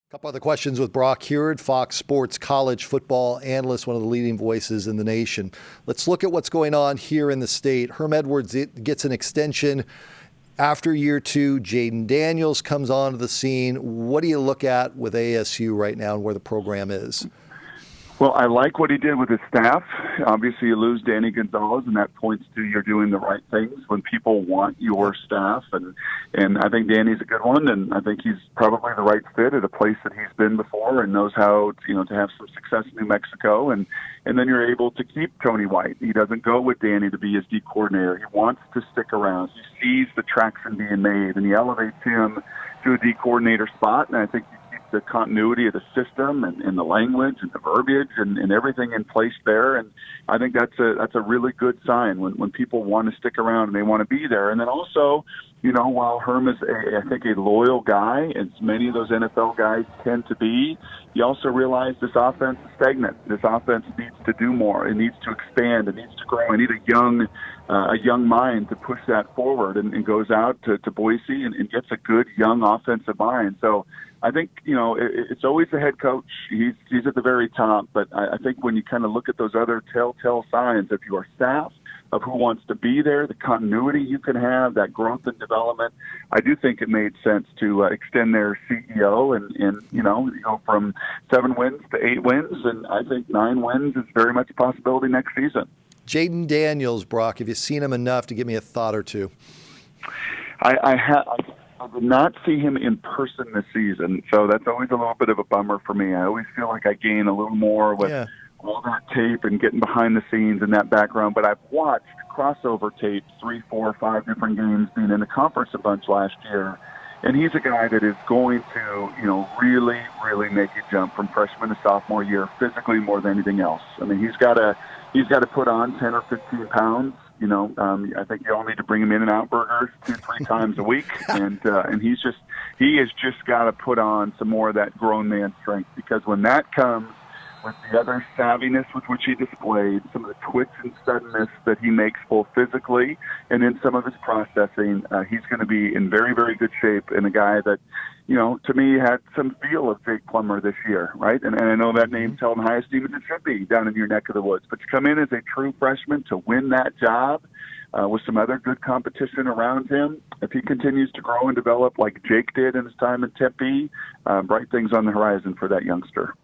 Couple other questions with Brock Huard, Fox Sports college football analyst, one of the leading voices in the nation. Let's look at what's going on here in the state. Herm Edwards gets an extension after year two. Jaden Daniels comes onto the scene. What do you look at with ASU right now and where the program is? Well, I like what he did with his staff. Obviously, you lose Danny Gonzalez, and that points to you're doing the right things when people want your staff. And I think Danny's a good one, and I think he's probably the right fit at a place that he's been before and knows how to have some success in New Mexico. And then you're able to keep Tony White. He doesn't go with Danny to be his D coordinator. He wants to stick around. He sees the traction being made, and he elevates him to a D coordinator spot. And I think the continuity of the system and the language and the verbiage and everything in place there. And I think that's a really good sign when people want to stick around and they want to be there. And then also, while Herm is, I think, a loyal guy, as many of those NFL guys tend to be, you also realize this offense is stagnant. This offense needs to do more. It needs to expand. It needs to grow. I need a young mind to push that forward, and goes out to Boise and gets a good young offensive mind. So I think, it's always the head coach. He's at the very top. But I think when you kind of look at those other telltale signs of your staff, of who wants to be there, the continuity you can have, that growth and development, I do think it made sense to extend their CEO and go from 7 wins to 8 wins. And I think 9 wins is very much a possibility next season. Jaden Daniels, Brock, have you seen him enough to give me a thought or two? I did not see him in person this season, so that's always a little bit of a bummer for me. I always feel like I gain a little more with all that tape and getting behind the scenes and that background. But I've watched crossover tape 3, 4, 5 different games, being in the conference a bunch last year. And he's a guy that is going to, really, really make a jump from freshman to sophomore year, physically more than anything else. I mean, he's got to put on 10 or 15 pounds. I think you all need to bring him in and out burgers 2-3 times a week, and he has just got to put on some more of that grown man strength, because when that comes with the other savviness with which he displayed, some of the twitch and suddenness that he makes both physically and in some of his processing, he's going to be in very, very good shape, and a guy that, to me, had some feel of Jake Plummer this year, right? And I know that name's held in high esteem as it should be down in your neck of the woods. But to come in as a true freshman to win that job with some other good competition around him, if he continues to grow and develop like Jake did in his time in Tempe, bright things on the horizon for that youngster.